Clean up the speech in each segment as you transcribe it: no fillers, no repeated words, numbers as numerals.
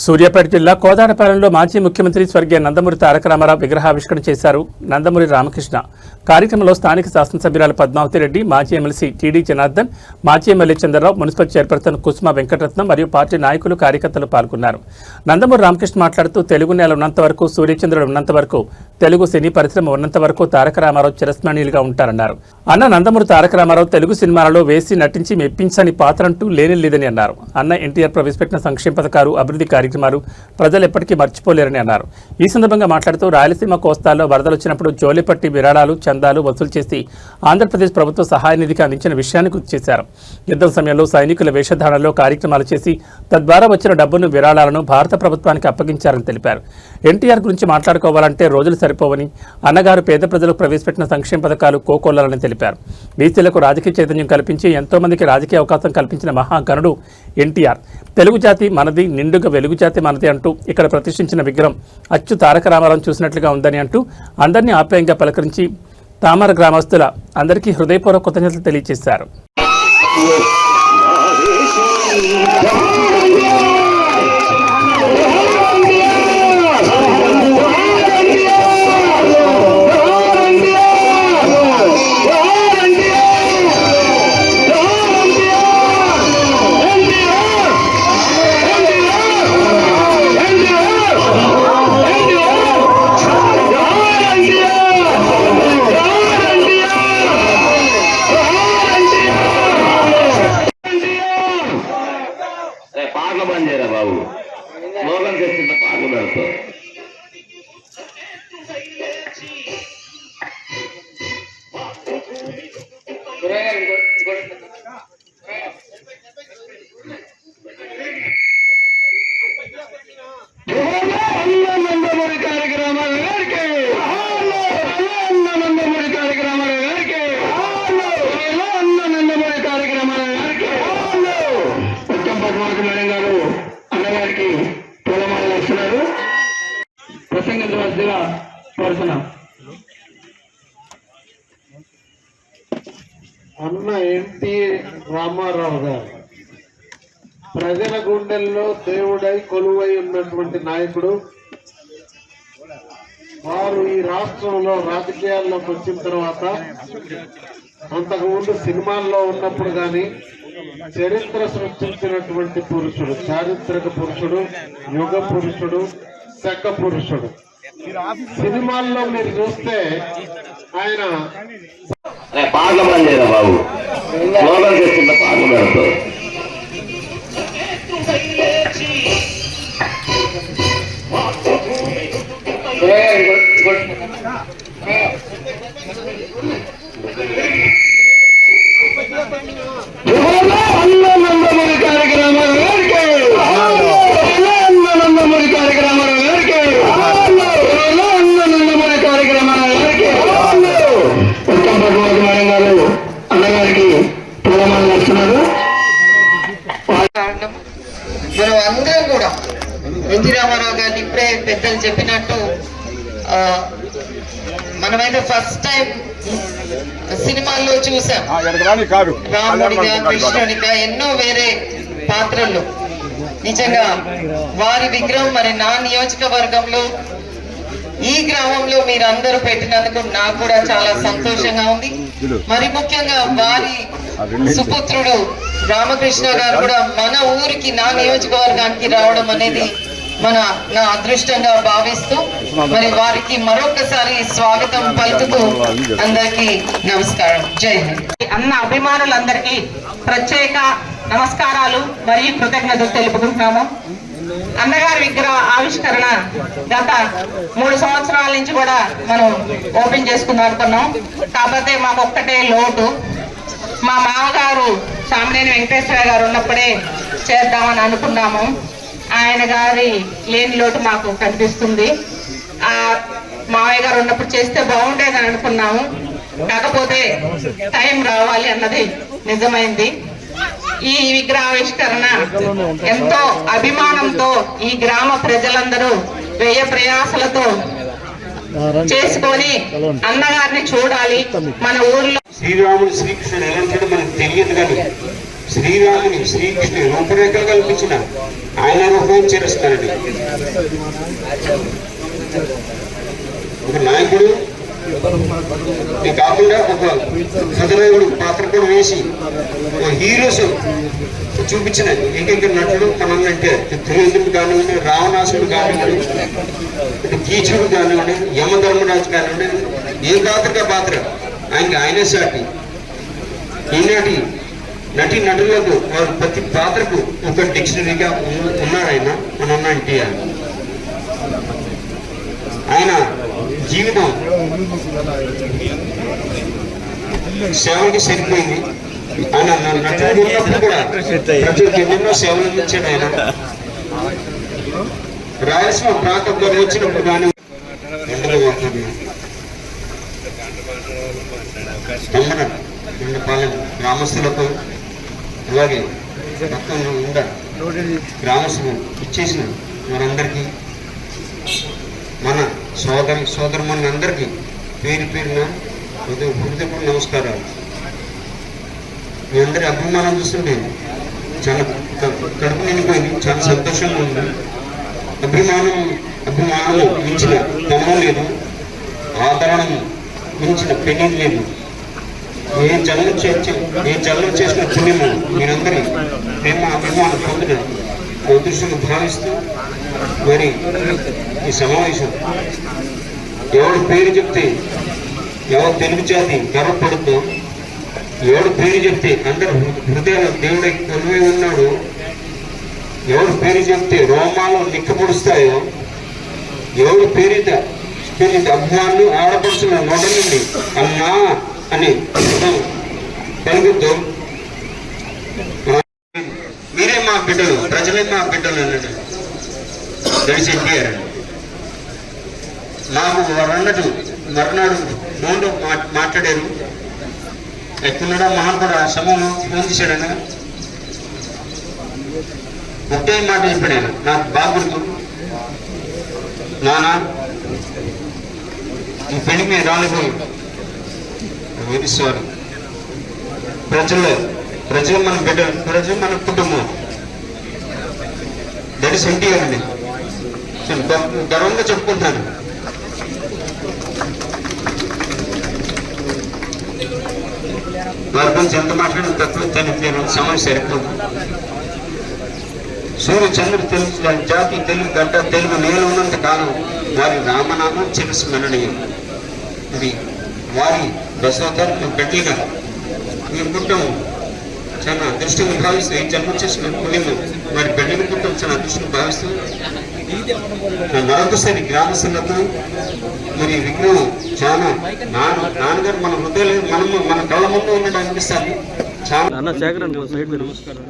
సూర్యాపేట జిల్లా కోదాడపాలెంలో మాజీ ముఖ్యమంత్రి స్వర్గీయ నందమూరి తారక రామారావు విగ్రహావిష్కరణ చేశారు నందమూరి రామకృష్ణ. కార్యక్రమంలో స్థానిక శాసనసభ్యురాలు పద్మావతి రెడ్డి, మాజీ ఎమ్మెల్సీ టీడీ జనార్దన్, మాజీ ఎమ్మెల్యే చంద్రరావు, మున్సిపల్ చైర్పర్సన్ కుసుమ వెంకటరత్నం మరియు పార్టీ నాయకులు, కార్యకర్తలు పాల్గొన్నారు. నందమూరి రామకృష్ణ మాట్లాడుతూ, తెలుగు నేల ఉన్నంత వరకు, సూర్యచంద్రుడు ఉన్నంత వరకు, తెలుగు సినీ పరిశ్రమ ఉన్నంత వరకు తారక రామారావు చిరస్మరణీయులుగా ఉంటారన్నారు. అన్న నందమూరి తారక రామారావు తెలుగు సినిమాలలో వేసి నటించి మెప్పించని పాత్ర అంటూ లేని అన్నారు. అన్న ఎన్టీఆర్ ప్రవేశపెట్టిన సంక్షేమ పథకాలు, అభివృద్ధి కార్యక్రమాలు ప్రజలు ఎప్పటికీ మర్చిపోలేరని అన్నారు. ఈ సందర్భంగా మాట్లాడుతూ, రాయలసీమ కోస్తాల్లో వరదలు వచ్చినప్పుడు జోలిపట్టి విరాళాలు, చందాలు వసూలు చేసి ఆంధ్రప్రదేశ్ ప్రభుత్వ సహాయ నిధికి అందించిన విషయాన్ని గుర్తు చేశారు. యుద్ధం సమయంలో సైనికుల వేషధారణలో కార్యక్రమాలు చేసి తద్వారా వచ్చిన డబ్బును, విరాళాలను భారత ప్రభుత్వానికి అప్పగించారని తెలిపారు. ఎన్టీఆర్ గురించి మాట్లాడుకోవాలంటే రోజులు సరిపోవని, అన్నగారు పేద ప్రజలకు ప్రవేశపెట్టిన సంక్షేమ పథకాలు కోకొల్లాలని తెలిపారు. బీసీలకు రాజకీయ చైతన్యం కల్పించి ఎంతో మందికి రాజకీయ అవకాశం కల్పించిన మహాగణుడు ఎన్టీఆర్. తెలుగు జాతి మనది, నిండుగా వెలుగు జాతి మనది అంటూ ఇక్కడ ప్రతిష్ఠించిన విగ్రహం అచ్చు తారక రామారావు చూసినట్లుగా ఉందని అంటూ అందరినీ ఆప్యాయంగా పలకరించి తామర గ్రామస్తుల అందరికీ హృదయపూర్వక కృతజ్ఞతలు తెలియజేశారు. పాటలు బంద్ చేయరా బాబు, మోగం చేస్తున్న పాటలు పెడతావు. నందమూరి తారక రామారావు గారికి, నందమూరి తారక రామారావు గారికి, నందమూరి తారక రామారావు గారికి, పద్మావతి మేడం గారు అన్నగారికి పూలమాలలు వేస్తున్నారు. ప్రసంగించవలసిందిగా కోరుతున్నాం. అన్న ఎన్టీ రామారావు గారు ప్రజల గుండెల్లో దేవుడై కొలువై ఉన్నటువంటి నాయకుడు. వారు ఈ రాష్ట్రంలో రాజకీయాల్లోకి వచ్చిన తర్వాత, అంతకుముందు సినిమాల్లో ఉన్నప్పుడు కానీ చరిత్ర సృష్టించినటువంటి పురుషుడు, చారిత్రక పురుషుడు, యుగ పురుషుడు, శక పురుషుడు. సినిమాల్లో మీరు చూస్తే ఆయన పాటలు బంద్ చేయరా బాబు, మోగం చేస్తున్న పాటలు పెడతావు. నందమూరి తారక రామారావు గారికి, నందమూరి తారక రామారావు గారికి, నందమూరి తారక రామారావు గారికి, పద్మావతి మేడం గారు అన్నగారికి పూలమాలలు వేస్తున్నారు. మనం అందరం కూడా ఎన్టీ రామారావు గారిని ఇప్పుడే పెద్దలు చెప్పినట్టు మనమైతే ఫస్ట్ టైం సినిమాల్లో చూసాం. రాముడిగా, కృష్ణుడిగా, ఎన్నో వేరే పాత్రలు. నిజంగా వారి విగ్రహం మరి నా నియోజకవర్గంలో, ఈ గ్రామంలో మీరందరూ పెట్టినందుకు నాకు కూడా చాలా సంతోషంగా ఉంది. మరి ముఖ్యంగా వారి సుపుత్రుడు రామకృష్ణ గారు కూడా మన ఊరికి, నా నియోజకవర్గానికి రావడం అనేది నా అదృష్టంగా భావిస్తూ మరి వారికి మరొకసారి స్వాగతం పలుకుతూ అందరికీ నమస్కారం. జై హింద్. అన్న అభిమానులందరికీ ప్రత్యేక నమస్కారాలు మరియు కృతజ్ఞతలు తెలుపుకుంటున్నాము. అన్నగారి విగ్రహ ఆవిష్కరణ గత 3 సంవత్సరాల నుంచి కూడా మనం ఓపెన్ చేసుకుందాం అనుకున్నాం. కాకపోతే మాకు ఒక్కటే లోటు, మా మామగారు సామినేని వెంకటేశ్వర గారు ఉన్నప్పుడే చేద్దామని అనుకున్నాము. ఆయన గారి లేని లోటు మాకు కనిపిస్తుంది. ఆ మావయ్య గారు ఉన్నప్పుడు చేస్తే బాగుండేదని అనుకున్నాము. కాకపోతే టైం రావాలి అన్నది నిజమైంది. ఈ విగ్రహావిష్కరణ ఎంతో అభిమానంతో ఈ గ్రామ ప్రజలందరూ వ్యయ ప్రయాసలతో చేసుకొని అన్నగారిని చూడాలి. మన ఊర్లో శ్రీరాముడు శ్రీకృష్ణుడు ఎలాంటి మనకు తెలియదు, కానీ శ్రీరాముని శ్రీకృష్ణుని రూపురేఖలు కల్పించిన ఆయన రూపం చేరుస్తానండి. ఒక నాయకుడు కాకుండా ఒక కథనాయకుడు పాత్ర కూడా వేసి ఒక హీరోస్ చూపించిన ఏకైక నటుడు తనంటే త్రివేంద్రుడు కానివ్వండి, రావణాసుడు కానివ్వండి, కీచుడు కానివ్వండి, యమధర్మరాజు కానివ్వండి, ఏ పాత్ర ఆయనే సాటి. ఈనాటి నటులకు వారు ప్రతి పాత్రకు ఒక డిక్షనరీగా ఉన్నారాయన మన ఎన్టీఆర్. ఆయన జీవితం సేవకి సరిపోయింది. ఆయన నటుడు ఉన్నప్పుడు కూడా ప్రజలకు ఎన్నెన్నో సేవలు అందించాడు. ఆయన రాయలసీమ ప్రాంతంలో వచ్చినప్పుడు కానీ ఎండలు పాలెం గ్రామస్తులకు అలాగే మొత్తం ఉండ గ్రామస్తులు ఇచ్చేసిన మనందరికీ, మన సోదరుమణులందరికీ పేరు పేరున హృదయపూర్వక నమస్కారాలు. మీ అందరి అభిమానం చూస్తుంటే చాలా కడుపు నిండిపోయింది, చాలా సంతోషంగా ఉంది. అభిమానం మించిన ధనం లేదు, ఆదరణ మించిన పెళ్లి లేదు. ఏ జన్మ చేసిన పుణ్యము మీరందరి ప్రేమ అభిమానం పొందిన అదృష్టంగా భావిస్తూ మరి ఈ సమావేశం ఎవరి పేరు చెప్తే ఎవరు తెలుగు జాతి గర్వపడుతూ, ఎవరి పేరు చెప్తే అందరు హృదయాలు దేవుడి కొలువై ఉన్నాడు, ఎవరి పేరు చెప్తే రోమాలు నిక్కపొడుస్తాయో, ఎవరి పేరు అభిమానులు ఆడపడుచున్న నోట నుండి అన్నా అని పలుకుతూ మీరే మా బిడ్డలు, ప్రజలే మా బిడ్డలు అన్నట్టు తెలిసి ఎన్టీఆర్. నాకు వారు అన్నట్టు మర్నాడు ఫోన్లో మాట్లాడారు. ఎక్కడున్నాడా మహాత్ముడు ఆ సమయంలో ఫోన్ చేశాడన ఒకే మాట చెప్పాడు. నాకు బాగా గుర్తు, నానా ఈ పెళ్లి మీద రాలిపోయి వెరీ సారీ. ప్రజలు మన బిడ్డ, ప్రజలు మన కుటుంబం. దట్ ఇస్ ఎన్టీఆర్ అండి. గర్వంగా చెప్పుకుంటాను. వారి గురించి ఎంత మాట్లాడిన తక్కువ, తన సమయం సరిపోదు. సూర్య చంద్రుడు తెలుగు జాతి, తెలుగు గడ్డ, తెలుగు నేల ఉన్నంత కాలం వారి రామనామం చిరస్మరణీయం. ఇది వారి దశావతారం గట్టిగా మీరు పుట్టం చాలా అదృష్టంగా భావిస్తూ, ఈ జన్మ చేసిన పుణ్యము వారి బిడ్డలు పుట్టం చాలా అదృష్టంగా భావిస్తూ మరొకసారి గ్రామస్తులకు మరి విగ్రహం చాలా నాన్నగారు మన హృదయాలు మన కళ్ళ ముందు ఉన్నట్టు అనిపిస్తారు. చాలా నమస్కారం.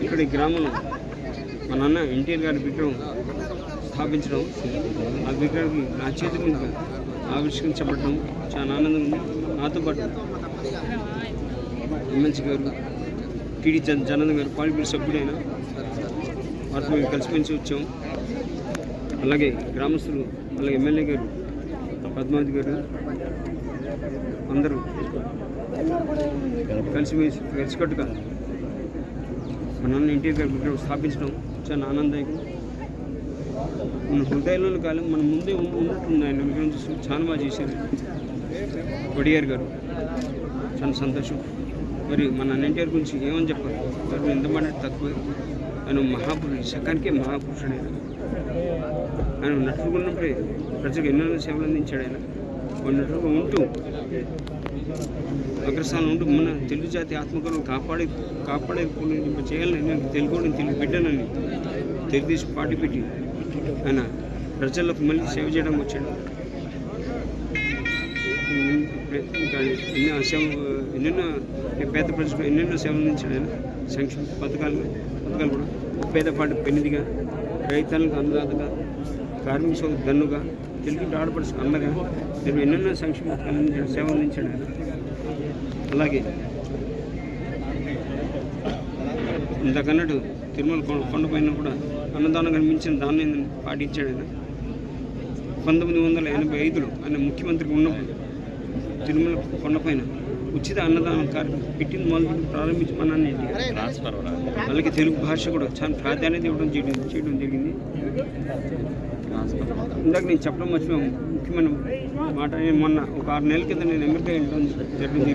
ఇక్కడ ఈ గ్రామంలో మా నాన్న ఎన్టీఆర్ గారి విగ్రహం స్థాపించడం, ఆ విగ్రహానికి నా చేతి మీద ఆవిష్కరించబడడం చాలా ఆనందంగా ఉంది. నాతో పాటు ఎమ్మెల్సీ గారు, టీడీ జనార్దన్ గారు, పార్లమెంట్ సభ్యుడైన వారితో మేము కలిసిమెలిసి వచ్చాము. అలాగే గ్రామస్తులు, అలాగే ఎమ్మెల్యే గారు పద్మావతి గారు అందరూ కలిసికట్టుగా మన నాన్న ఎన్టీఆర్ గారి విగ్రహం స్థాపించడం చాలా ఆనందదాయకం. మన హృదయాల్లో కాలం మన ముందే ఉన్నట్టుంది. ఆయన విగ్రహం చూసి చాలా బాగా చేశారు వడియార్ గారు, చాలా సంతోషం. మరి మన ఎన్టీఆర్ గురించి ఏమని చెప్పారు, గారు ఎంత మాట్లాడి తక్కువే. ఆయన మహాపురుషుడు, శకానికే మహాపురుషుడు. ఆయన నటుడుగా ఉన్నప్పుడే ప్రజలకు ఎన్నో సేవలు అందించాడు. ఆయన నటుడుగా ఉంటూ అగ్రస్థానం ఉంటూ మన తెలుగు జాతి ఆత్మగౌరవం కాపాడే చేయాలని, తెలుగు బిడ్డనని తెలుగుదేశం పార్టీ పెట్టి ఆయన ప్రజలకు మళ్ళీ సేవ చేయడానికి వచ్చాడు. ఎన్నెన్నో పేద ప్రజలకు ఎన్నెన్నో సేవలు అందించాడు. ఆయన సంక్షేమ పథకాలు కూడా పేదపాటి పెన్నిదిగా, రైతాలకు అన్నదాతగా, కార్మిక సోదరు దన్నుగా, తెలుగు ఆడపడుచుకు అన్నగా ఎన్నెన్నో సంక్షేమ పథకాలు అందించాడు, సేవలు అందించాడు ఆయన. అలాగే ఇంతకన్నట్టు తిరుమల కొండపైన కూడా అన్నదానం కనిపించిన దాన్ని పాటించాడు ఆయన. 1985లో ఆయన ముఖ్యమంత్రిగా ఉన్నప్పుడు తిరుమల కొండపైన ఉచిత అన్నదానం కార్యక్రమం పెట్టింది మొదలు ప్రారంభించి మన నాన్న ఎన్టీఆర్. వాళ్ళకి తెలుగు భాష కూడా చాలా ప్రాధాన్యత ఇవ్వడం చేయడం జరిగింది. ఇందాక నేను చెప్పడం మర్చిపోయాం ముఖ్యమైన మాట. నేను మొన్న ఒక 6 నెలల కింద నేను అమెరికా వెళ్ళడం జరిగింది.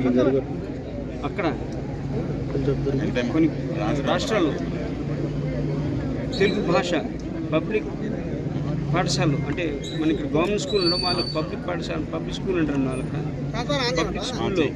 అక్కడ కొన్ని రాష్ట్రాల్లో తెలుగు భాష పబ్లిక్ పాఠశాలలు అంటే మన ఇక్కడ గవర్నమెంట్ స్కూల్లో వాళ్ళకి పబ్లిక్ స్కూల్ అంటారు. వాళ్ళకి పబ్లిక్ స్కూల్లో